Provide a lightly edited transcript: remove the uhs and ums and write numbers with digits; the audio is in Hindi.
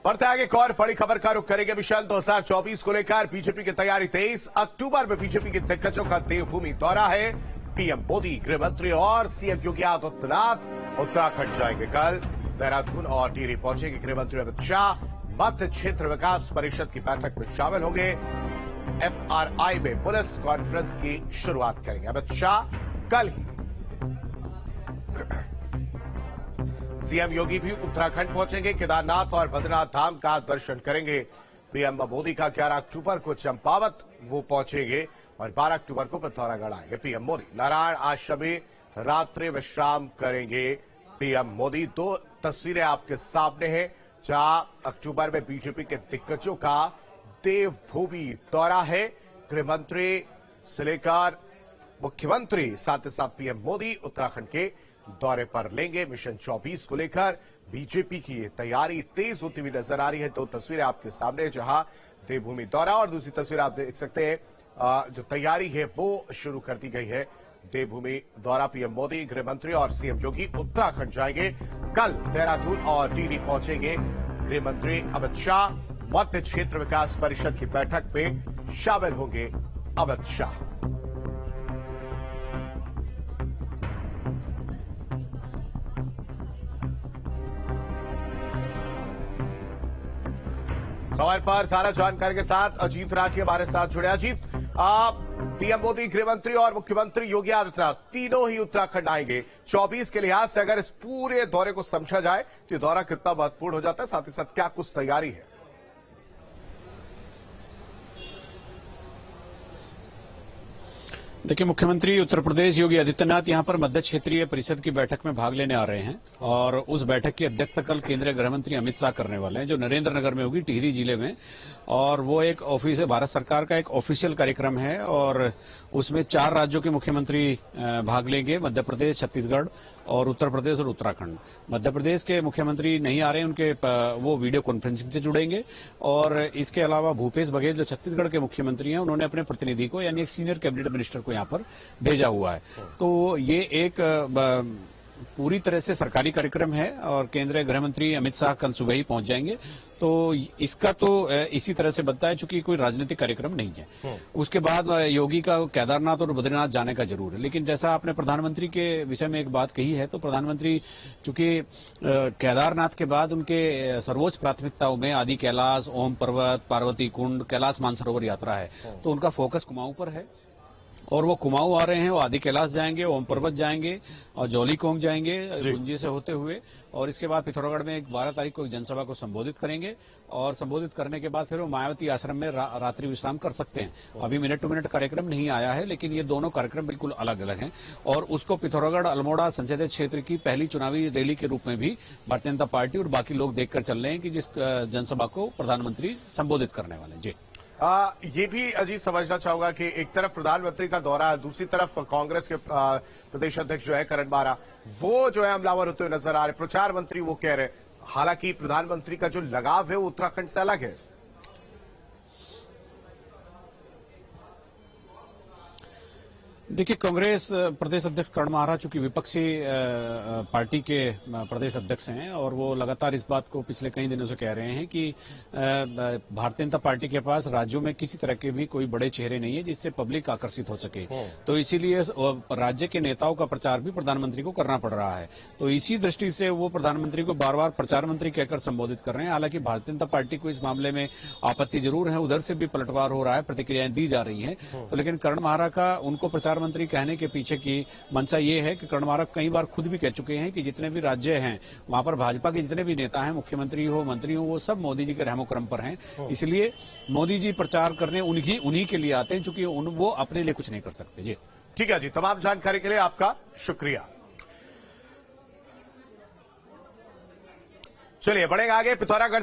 बढ़ते आगे एक और बड़ी खबर का रुख करेंगे विशाल। 2024 को लेकर बीजेपी की तैयारी 23 अक्टूबर में बीजेपी के दिग्गजों का देवभूमि दौरा है। पीएम मोदी, गृह मंत्री और सीएम योगी आदित्यनाथ उत्तराखंड जाएंगे। कल देहरादून और टिहरी पहुंचेंगे। गृह मंत्री अमित शाह मध्य क्षेत्र विकास परिषद की बैठक में शामिल होंगे। एफआरआई में पुलिस कॉन्फ्रेंस की शुरुआत करेंगे अमित शाह कल ही। सीएम योगी भी उत्तराखंड पहुंचेंगे। केदारनाथ और बद्रीनाथ धाम का दर्शन करेंगे। पीएम मोदी का 11 अक्टूबर को चंपावत वो पहुंचेंगे और 12 अक्टूबर को पिथौरागढ़ आएंगे पीएम मोदी। नारायण आश्रम में रात्रि विश्राम करेंगे पीएम मोदी। दो तस्वीरें आपके सामने हैं जहां अक्टूबर में बीजेपी के दिग्गजों का देवभूमि दौरा है। गृह मंत्री से लेकर मुख्यमंत्री साथ ही साथ पीएम मोदी उत्तराखंड के दौरे पर लेंगे। मिशन 24 को लेकर बीजेपी की तैयारी तेज होती हुई नजर आ रही है। दो तस्वीरें आपके सामने जहां देवभूमि दौरा और दूसरी तस्वीर आप देख सकते हैं जो तैयारी है वो शुरू कर दी गई है। देवभूमि दौरा पीएम मोदी, गृह मंत्री और सीएम योगी उत्तराखंड जाएंगे। कल देहरादून और टिहरी पहुंचेंगे। गृह मंत्री अमित शाह मध्य क्षेत्र विकास परिषद की बैठक में शामिल होंगे अमित शाह। खबर पर सारा जानकारी के साथ अजीत राठी हमारे साथ जुड़े। अजीत, पीएम मोदी, गृह मंत्री और मुख्यमंत्री योगी आदित्यनाथ तीनों ही उत्तराखंड आएंगे। 24 के लिहाज से अगर इस पूरे दौरे को समझा जाए तो ये दौरा कितना महत्वपूर्ण हो जाता है, साथ ही साथ क्या कुछ तैयारी है? देखिए, मुख्यमंत्री उत्तर प्रदेश योगी आदित्यनाथ यहां पर मध्य क्षेत्रीय परिषद की बैठक में भाग लेने आ रहे हैं और उस बैठक की अध्यक्षता कल केंद्रीय गृह मंत्री अमित शाह करने वाले हैं, जो नरेंद्र नगर में होगी, टिहरी जिले में। और वो एक ऑफिस है, भारत सरकार का एक ऑफिशियल कार्यक्रम है और उसमें 4 राज्यों के मुख्यमंत्री भाग लेंगे, मध्य प्रदेश, छत्तीसगढ़ और उत्तर प्रदेश और उत्तराखंड। मध्य प्रदेश के मुख्यमंत्री नहीं आ रहे हैं, उनके वो वीडियो कॉन्फ्रेंसिंग से जुड़ेंगे। और इसके अलावा भूपेश बघेल जो छत्तीसगढ़ के मुख्यमंत्री हैं, उन्होंने अपने प्रतिनिधि को यानी एक सीनियर कैबिनेट मिनिस्टर को यहाँ पर भेजा हुआ है। तो ये एक पूरी तरह से सरकारी कार्यक्रम है और केंद्रीय गृह मंत्री अमित शाह कल सुबह ही पहुंच जाएंगे। तो इसका तो इसी तरह से बनता है, चूंकि कोई राजनीतिक कार्यक्रम नहीं है। उसके बाद योगी का केदारनाथ और बद्रीनाथ जाने का जरूर है। लेकिन जैसा आपने प्रधानमंत्री के विषय में एक बात कही है, तो प्रधानमंत्री चूंकि केदारनाथ के बाद उनके सर्वोच्च प्राथमिकताओं में आदि कैलाश, ओम पर्वत, पार्वती कुंड, कैलाश मानसरोवर यात्रा है, तो उनका फोकस कुमाऊं पर है और वो कुमाऊं आ रहे हैं। वो आदि कैलाश जाएंगे, ओम पर्वत जाएंगे और जौलीकोंग जाएंगे गुंजी से होते हुए, और इसके बाद पिथौरागढ़ में 12 तारीख को एक जनसभा को संबोधित करेंगे और संबोधित करने के बाद फिर वो मायावती आश्रम में रात्रि विश्राम कर सकते हैं। अभी मिनट टू मिनट कार्यक्रम नहीं आया है, लेकिन ये दोनों कार्यक्रम बिल्कुल अलग अलग हैं और उसको पिथौरागढ़ अल्मोड़ा संसदीय क्षेत्र की पहली चुनावी रैली के रूप में भी भारतीय जनता पार्टी और बाकी लोग देखकर चल रहे हैं कि जिस जनसभा को प्रधानमंत्री संबोधित करने वाले हैं। जी, ये भी अजीत समझना चाहूंगा कि एक तरफ प्रधानमंत्री का दौरा है, दूसरी तरफ कांग्रेस के प्रदेश अध्यक्ष जो है करण बारा, वो जो है हमलावर होते हुए नजर आ रहे। प्रचार मंत्री वो कह रहे, हालांकि प्रधानमंत्री का जो लगाव है वो उत्तराखंड से अलग है। देखिए, कांग्रेस प्रदेश अध्यक्ष करण महारा चूंकि विपक्षी पार्टी के प्रदेश अध्यक्ष हैं और वो लगातार इस बात को पिछले कई दिनों से कह रहे हैं कि भारतीय जनता पार्टी के पास राज्यों में किसी तरह के भी कोई बड़े चेहरे नहीं है जिससे पब्लिक आकर्षित हो सके। तो इसीलिए राज्य के नेताओं का प्रचार भी प्रधानमंत्री को करना पड़ रहा है। तो इसी दृष्टि से वो प्रधानमंत्री को बार बार प्रचार मंत्री कहकर संबोधित कर रहे हैं। हालांकि भारतीय जनता पार्टी को इस मामले में आपत्ति जरूर है, उधर से भी पलटवार हो रहा है, प्रतिक्रियाएं दी जा रही है। तो लेकिन करण महारा का उनको प्रचार मंत्री कहने के पीछे की मंशा ये है कि करण महारा कई बार खुद भी कह चुके हैं कि जितने भी राज्य हैं वहां पर भाजपा के जितने भी नेता हैं, मुख्यमंत्री हो, मंत्री हो, वो सब मोदी जी के रहमोकरम पर हैं। इसलिए मोदी जी प्रचार करने उन्हीं के लिए आते हैं, चूंकि वो अपने लिए कुछ नहीं कर सकते। जी, ठीक है जी, तमाम जानकारी के लिए आपका शुक्रिया। चलिए बढ़ेगा आगे। पिथौरागढ़